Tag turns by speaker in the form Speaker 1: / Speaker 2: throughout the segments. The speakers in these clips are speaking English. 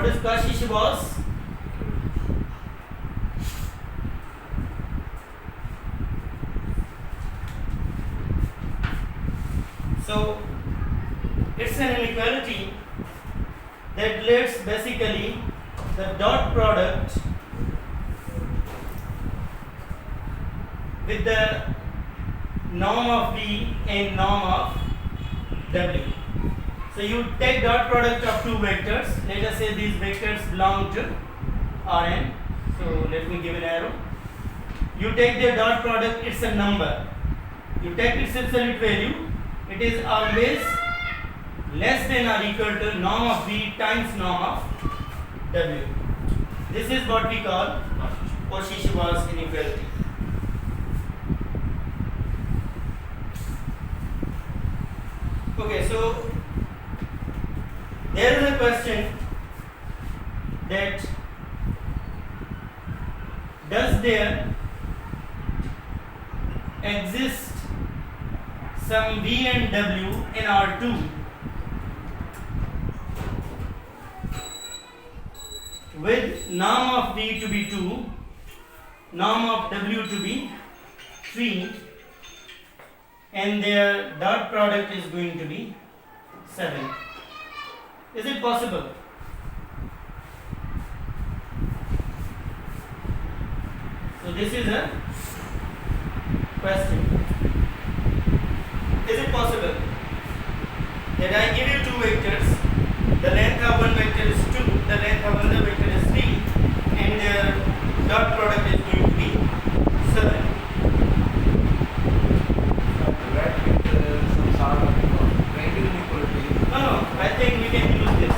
Speaker 1: What is Cauchy-Schwarz? So it's an inequality that lets basically the dot product with the norm of V and norm of W. So you take dot product of two vectors. Let us say these vectors belong to Rn. So let me give an arrow. You take their dot product, it's a number. You take its absolute value, it is always less than or equal to norm of V times norm of W. This is what we call Cauchy-Schwarz inequality. Okay, so there is a question that does there exist some V and W in R2 with norm of V to be 2, norm of W to be 3, and their dot product is going to be 7. Is it possible? So this is a question. Is it possible that I give you two vectors, the length of one vector is 2, the length of another vector is 3, and their dot product is going to be 7? No, I think we can use this.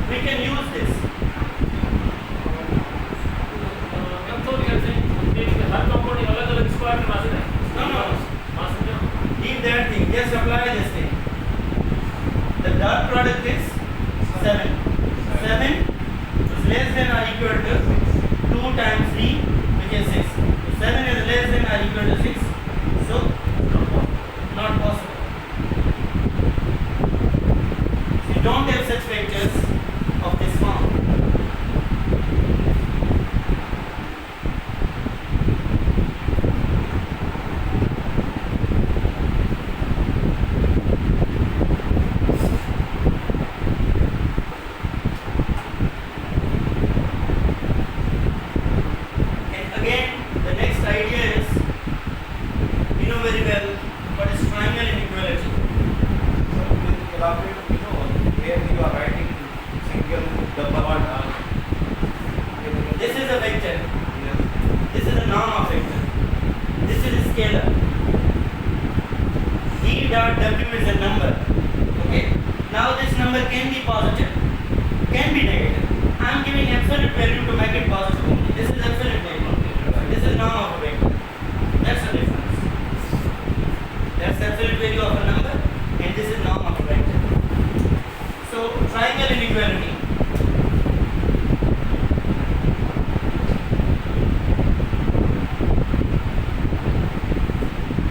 Speaker 1: We can use this. No. Leave that thing. Just apply this thing. The dot product is 7. 7 is less than or equal to 2 times 3, which is 6. So 7 is less than or equal to 6. So not possible. So you don't have such vectors of this form. And again, the next idea is, you know very well what is triangle inequality.
Speaker 2: Here you are writing single, double,
Speaker 1: This is a vector. This is a norm of vector. This is a scalar. E dot W is a number. Okay. Now this number can be positive, can be negative. I am giving absolute value to make it positive only. This is absolute value. This is norm of a vector. That's the difference. That's absolute value of a number, and this is norm of a vector. So triangle inequality.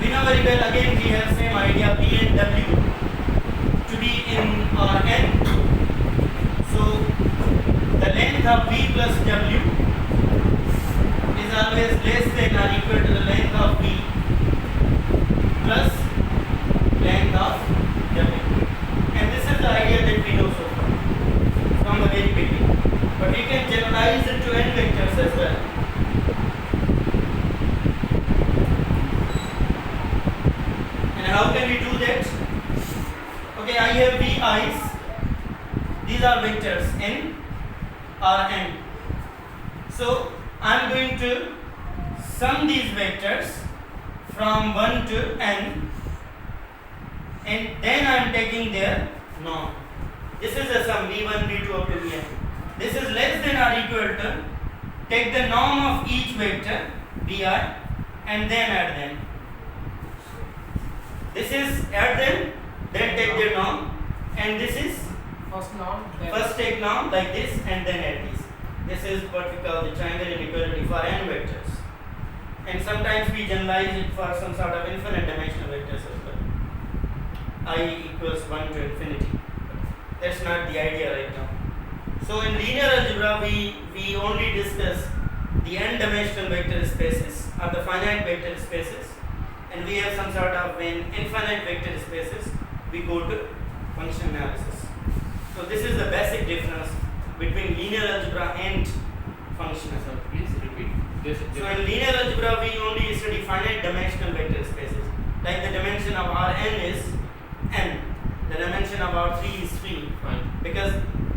Speaker 1: We know very well, again we have same idea, V and W to be in Rn. So the length of V plus W is always less than or equal to the length of V plus length of W. And this is the idea that we know so far from the very beginning. But we can generalize it to n vectors as well. And how can we do that? Okay, I have VI's. These are vectors in Rn. So I am going to sum these vectors from 1 to n, and then I am taking their norm. This is a sum v1, v2 up to vn. This is less than or equal to, take the norm of each vector vi and then add them. This is add them, then take their norm, and this is first take norm like this and then add these. This is what we call the triangle inequality for n vectors. And sometimes we generalize it for some sort of infinite dimensional vectors as well. I equals 1 to infinity. That's not the idea right now. So in linear algebra, we only discuss the n-dimensional vector spaces or the finite vector spaces, and we have some sort of when infinite vector spaces, we go to function analysis. So this is the basic difference between linear algebra and functional.
Speaker 3: So please repeat this.
Speaker 1: So in linear algebra, we only study finite dimensional vector spaces. Like the dimension of Rn is n, the dimension of R3 is 3,
Speaker 3: Fine.
Speaker 1: because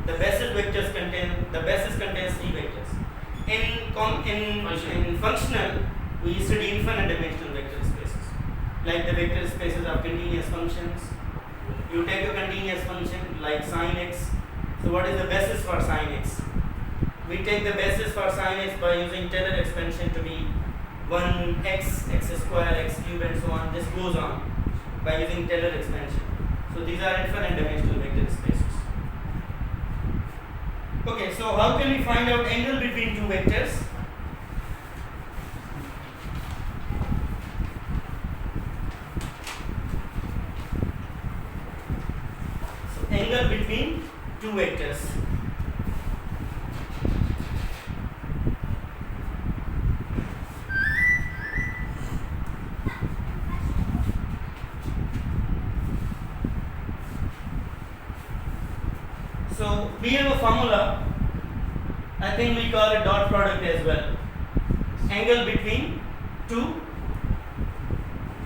Speaker 1: the basis contains 3 vectors. In functional, we study infinite dimensional vector spaces, like the vector spaces of continuous functions. You take a continuous function like sin x. So what is the basis for sin x? We take the basis for sin x by using Taylor expansion to be 1x, x square, x cube, and so on. This goes on by using Taylor expansion. So these are infinite dimensional vector spaces. Okay, so how can we find out angle between two vectors? So angle between two vectors. So we have a formula, I think we call it dot product as well. Angle between two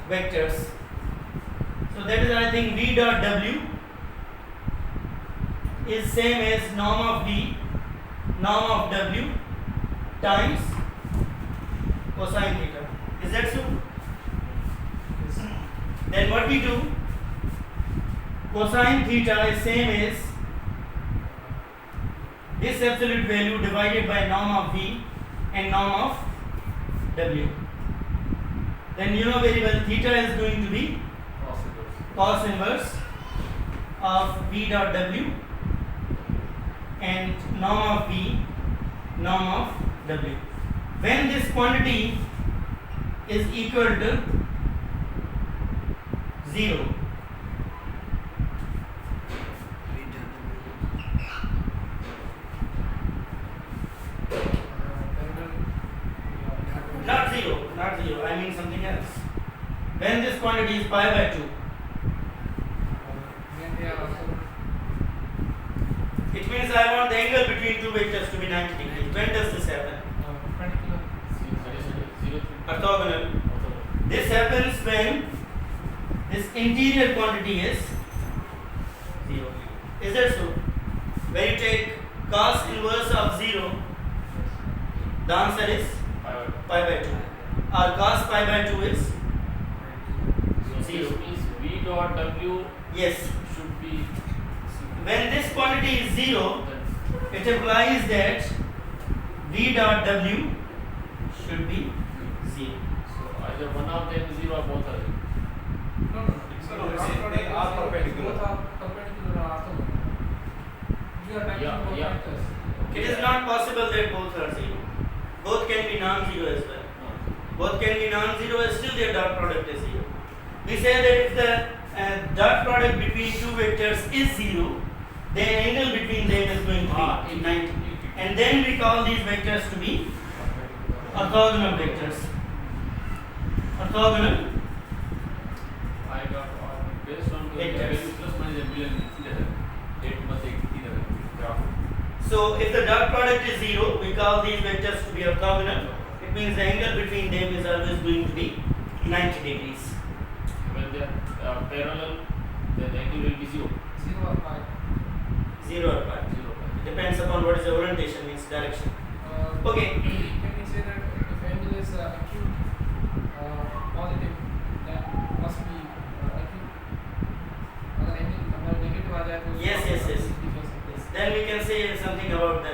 Speaker 1: vectors. So that is, I think, V dot W is same as norm of V, norm of W times cosine theta. Is that so? Then what we do, cosine theta is same as this absolute value divided by norm of V and norm of W. Then you know very well theta is going to be cos inverse of V dot W and norm of V, norm of W. When this quantity is equal to 0, not 0, I mean something else. When this quantity is pi by 2, it means I want the angle between two vectors to be 90 degrees. When does this happen? Orthogonal. This happens when this interior quantity is 0. Is that so? When you take cos inverse of 0, the answer is pi by 2. Or cos pi by 2 is 0.
Speaker 3: Means V dot W
Speaker 1: Yes.
Speaker 3: should be.
Speaker 1: When this quantity is 0, it implies that V dot W should be 0.
Speaker 3: So either one of them is 0 or both are 0.
Speaker 2: They are perpendicular.
Speaker 3: Yeah.
Speaker 1: It is not possible that both are 0. Both can be non-zero as well. Both can be non-zero and still their dot product is 0. We say that if the dot product between two vectors is 0, then angle between them is going to be 90. And then we call these vectors to be orthogonal vectors. Orthogonal
Speaker 3: I got based on the
Speaker 1: Vectors.
Speaker 3: value plus minus a million it must either graph.
Speaker 1: So if the dot product is 0, we call these vectors to be orthogonal. It means the angle between them is always going to be 90 degrees.
Speaker 3: When they are parallel, then the angle will be 0.
Speaker 1: 0 or pi.
Speaker 3: 0.
Speaker 1: Depends upon what is the orientation, means direction. Okay.
Speaker 4: Can we say that if angle is acute positive, then must be acute? अगर angle हमारा negative आ जाए तो
Speaker 1: Yes. Then we can say something about the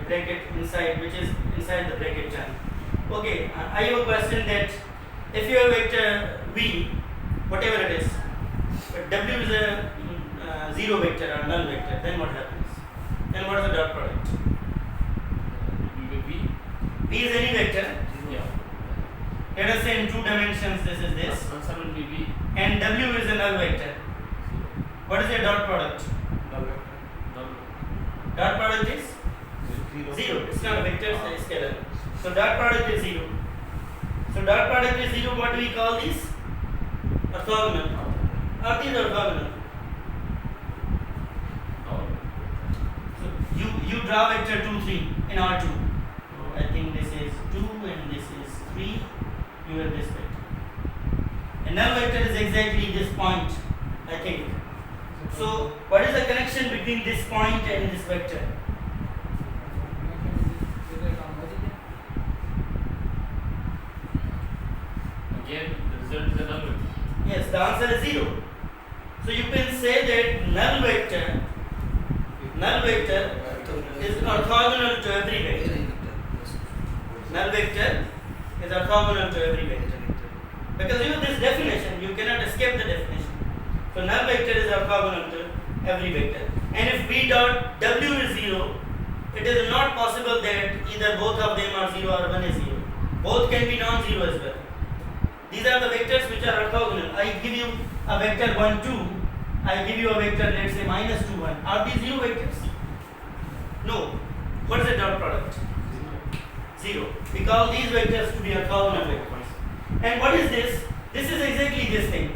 Speaker 1: bracket inside, which is inside the bracket term. Okay, I have a question that if you have vector V, whatever it is, but W is a 0 vector or null vector, then what happens? Then what is the dot product? V is any vector.
Speaker 3: Yeah.
Speaker 1: Let us say in 2 dimensions this is this,
Speaker 3: Answer will be V.
Speaker 1: and W is a null vector. What is the dot product?
Speaker 2: Null vector.
Speaker 1: Dot product is 0. It's not a vector, it's a scalar. So dot product is 0. So dot product is 0. What do we call these? Orthogonal. Are these orthogonal? So you draw vector 2, 3 in R2. I think this is 2 and this is 3. You have this vector. And null vector is exactly this point, I think. So what is the connection between this point and this vector?
Speaker 3: Again, the result is a null vector.
Speaker 1: Yes, the answer is 0. So you can say that null vector is orthogonal to every vector. Null vector is orthogonal to every vector. Because you have this definition, you cannot escape the definition. So null vector is orthogonal to every vector. And if v dot w is 0, it is not possible that either both of them are 0 or one is 0. Both can be non-zero as well. These are the vectors which are orthogonal. I give you a vector 1, 2. I give you a vector, let's say minus 2, 1. Are these 0 vectors? No. What is the dot product? 0. We call these vectors to be orthogonal vectors. And what is this? This is exactly this thing.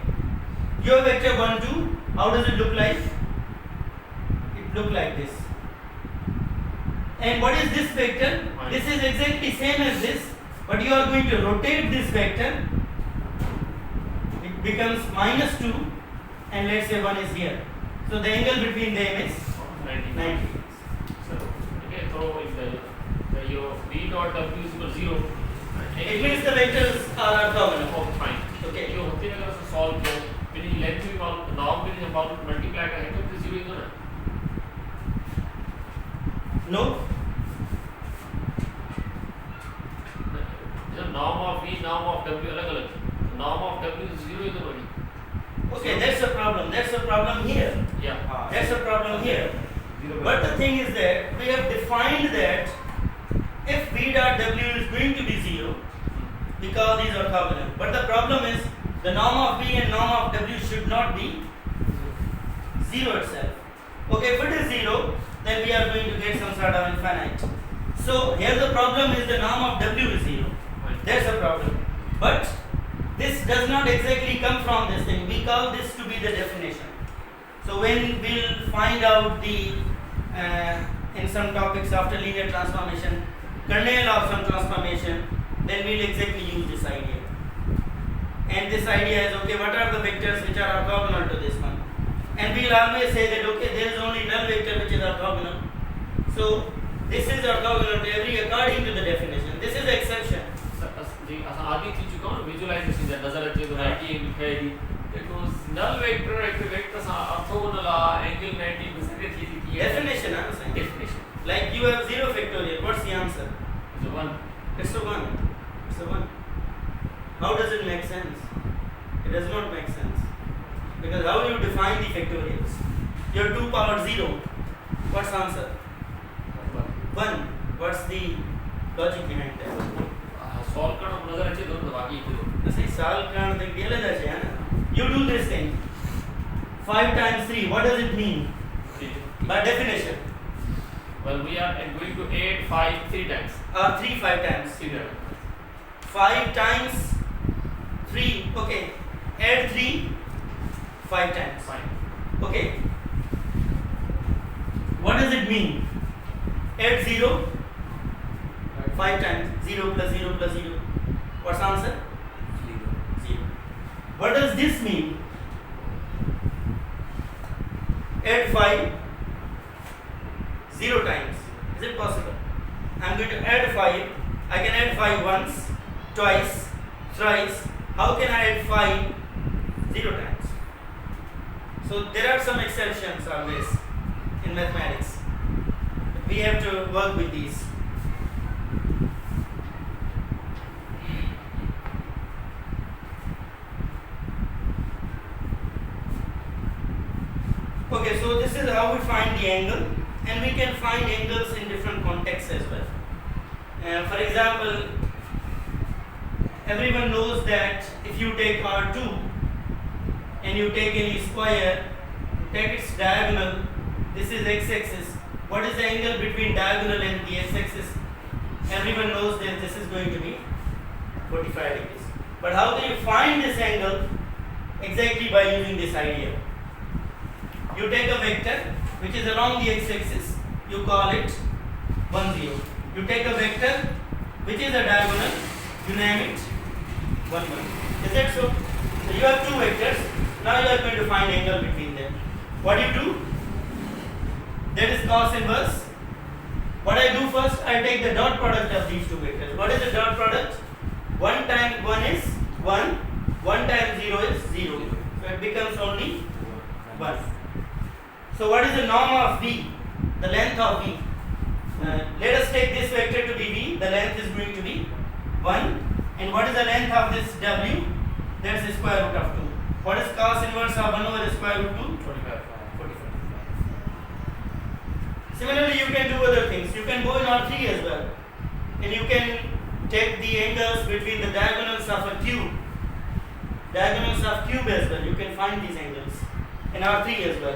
Speaker 1: Your vector 1, 2, how does it look like? It look like this. And what is this vector? This is exactly same as this, but you are going to rotate this vector. It becomes minus 2, and let's say 1 is here. So the angle between them is 90.
Speaker 3: So, okay, so if your v dot w is equal to 0,
Speaker 1: It means the vectors are orthogonal.
Speaker 3: oh, fine.
Speaker 1: Okay.
Speaker 3: ये होते हैं अगर उसको solve करो, फिर ये length भी bound, norm भी जब बाउंड multiply करेंगे तो फिर 0 ही होना है.
Speaker 1: No?
Speaker 3: जब norm of v, norm of w अलग अलग, norm of w is 0 ही होना है.
Speaker 1: Okay, that's a problem. That's a problem here.
Speaker 3: Yeah.
Speaker 1: That's a problem here. But the thing is that we have defined that if v dot w is going to be 0, we call these orthogonal. But the problem is the norm of v and norm of w should not be 0 itself. Okay, if it is 0, then we are going to get some sort of infinite. So here the problem is the norm of w is 0. That's a problem. But this does not exactly come from this thing. We call this to be the definition. So when we'll find out the in some topics after linear transformation, kernel of some transformation, then we'll exactly use this idea. And this idea is, okay, what are the vectors which are orthogonal to this one? And we'll always say that, okay, there is only null vector which is orthogonal. So this is orthogonal to every according to the definition. This is the exception.
Speaker 3: आदि चीज को visualisation जब नजर अच्छे तो 90 लिखा है दी देखो null vector एक vector सा orthogonal angle 90 दूसरी चीज की है
Speaker 1: Definition, I'm saying.
Speaker 3: definition
Speaker 1: Like you have 0 factorial. What's the answer?
Speaker 3: so one
Speaker 1: It's a 1. It's a 1. How does it make sense? It does not make sense. Because how do you define the factorials? You have 2 power 0. What's the answer? 1. What's the logic behind that?
Speaker 3: solve करना नजर अच्छे दोनों तो बाकी तो
Speaker 1: See, solve करना तो गेले जाचे है ना. You do this thing. 5 times 3. What does it mean? By definition.
Speaker 3: well we are going to add 5 3 times
Speaker 1: 3 5 times.
Speaker 3: 3 times
Speaker 1: 5 times 3. Okay. Add 3 5 times.
Speaker 3: fine
Speaker 1: Okay. What does it mean? Add 0 5 times. 0 plus 0 plus 0. What's the answer? 0. What does this mean? Add 5 0 times. Is it possible? I am going to add 5. I can add 5 once, twice, thrice. How can I add 5 0 times? So there are some exceptions always in mathematics. We have to work with these. Okay, so this is how we find the angle, and we can find angles in different contexts as well. For example, everyone knows that if you take R2 and you take any square, take its diagonal. This is x-axis. What is the angle between diagonal and the x-axis? Everyone knows that this is going to be 45 degrees. But how can you find this angle? Exactly by using this idea. You take a vector which is along the x-axis. You call it 1, 0. You take a vector which is a diagonal. You name it 1, 1. Is that so? So you have two vectors. Now you are going to find angle between them. What do you do? That is cos inverse. What I do first, I take the dot product of these two vectors. What is the dot product? 1 times 1 is 1. 1 times 0 is 0. So it becomes only 1. So what is the norm of v? The length of v. Let us take this vector to be v. The length is going to be 1. And what is the length of this w? That is the square root of 2. What is cos inverse of 1 over the square root 2?
Speaker 3: 45.
Speaker 1: Similarly, you can do other things. You can go in R3 as well. And you can take the angles between the diagonals of a cube. Diagonals of cube as well. You can find these angles in R3 as well.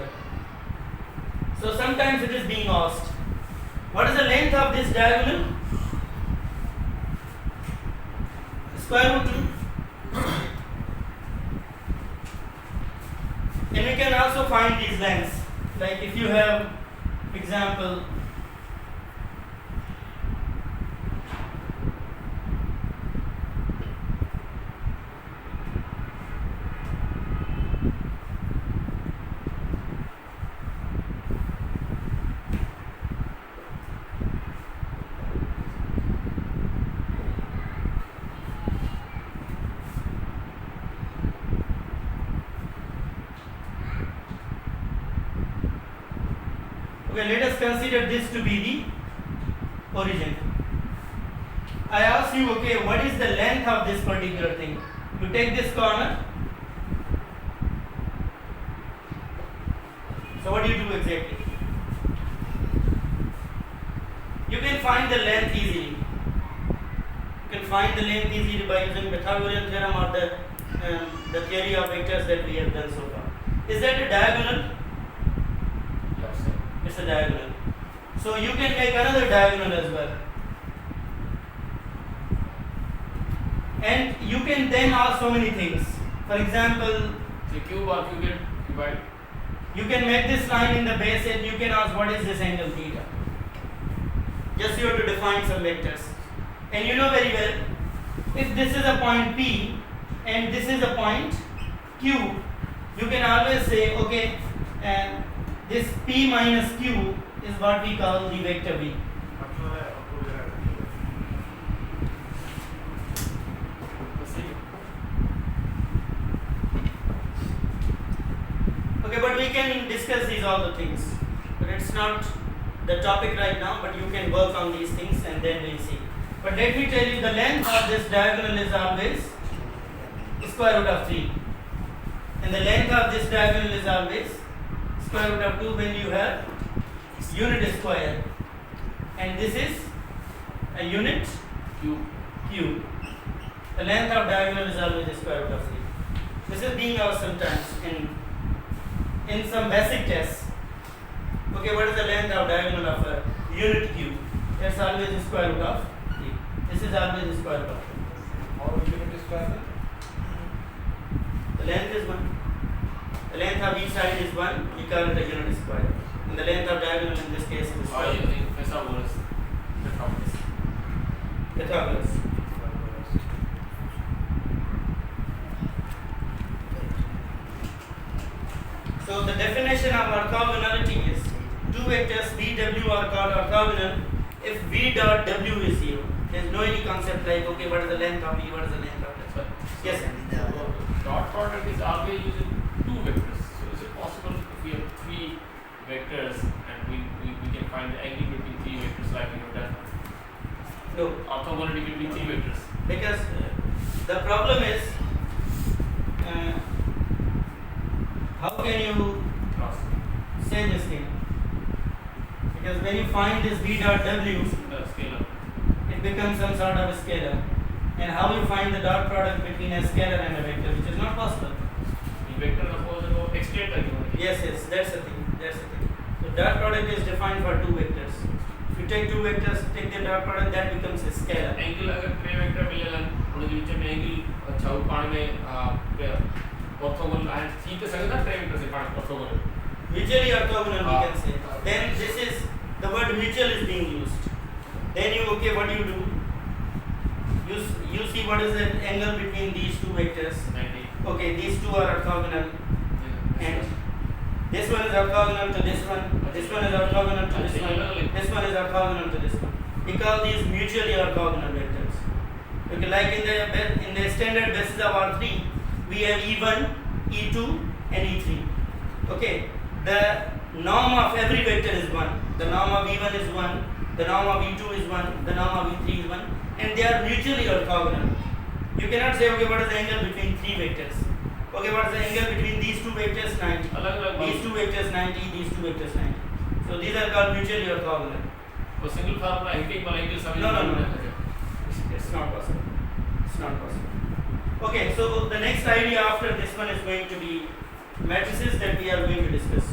Speaker 1: So sometimes it is being asked, what is the length of this diagonal? Square root 2. And we can also find these lengths. Like if you have example, okay, let us consider this to be the origin. I ask you, okay, what is the length of this particular thing? You take this corner. So what do you do exactly? You can find the length easily. You can find the length easily by using Pythagorean theorem or the theory of vectors that we have done so far. Is that a diagonal? It's a diagonal. So you can make another diagonal as well. And you can then ask so many things. For example,
Speaker 3: So cube or cubed divide.
Speaker 1: you can make this line in the base and you can ask what is this angle theta. Just you have to define some vectors. And you know very well, if this is a point P and this is a point Q, you can always say, okay, this P minus Q is what we call the vector V. Okay, but we can discuss these all the things. But it's not the topic right now, but you can work on these things and then we'll see. But let me tell you, the length of this diagonal is always square root of 3. And the length of this diagonal is always square root of 2 when you have unit square. And this is a unit cube. The length of diagonal is always square root of 3. This is being asked sometimes in some basic tests. Okay, what is the length of diagonal of a unit cube? It's always the square root of 3. This is always the square root of 3.
Speaker 2: Or unit square?
Speaker 1: The length is 1. The length of each side is 1. We call it a unit square. And the length of diagonal in this case is
Speaker 3: Or
Speaker 1: square.
Speaker 3: using Pythagoras.
Speaker 1: Pythagoras. So the definition of orthogonality is two vectors VW are called orthogonal if V dot W is 0. There is no any concept like, okay, what is the length of V, what is the length of this. Yes, sir.
Speaker 3: Dot product is always using two vectors. So is it possible if we have three vectors and we can find the angle between three vectors like we have done?
Speaker 1: No,
Speaker 3: Orthogonality between three vectors.
Speaker 1: because the problem is how can you
Speaker 3: Cross.
Speaker 1: say this thing? Because when you find this V dot W,
Speaker 3: The scalar.
Speaker 1: it becomes some sort of a scalar. And how you find the dot product between a scalar and a vector, which is not possible.
Speaker 3: The vector of course extend again.
Speaker 1: Yes, that's the thing. So dot product is defined for two vectors. If you take two vectors, take the dot product, that becomes a scalar.
Speaker 3: Angle अगर टे vector मिलेलन उन जे विच में angle Chhau पाण में orthogonal and थी तो सके टे वेक्टर से पाण orthogonal
Speaker 1: Mutually orthogonal we can say. Then this is the word mutual is being used. Then what do you do? You see what is the angle between these two vectors.
Speaker 3: 90.
Speaker 1: Okay, these two are orthogonal, and this one is orthogonal to this one. This one is orthogonal to this one. This one is orthogonal to this one. We call these mutually orthogonal vectors. Okay, like in the standard basis of R3, we have E1, E2, and E3. Okay, the norm of every vector is 1. The norm of E1 is 1. The norm of E2 is 1. The norm of E3 is 1. And they are mutually orthogonal. You cannot say, okay, what is the angle between three vectors? Okay, what is the angle between these two vectors? 90. These two vectors 90, these two vectors 90. So these are called mutually orthogonal.
Speaker 3: वो single formula hitting वाला angle सभी
Speaker 1: No. It's not possible. Okay, so the next idea after this one is going to be matrices that we are going to discuss.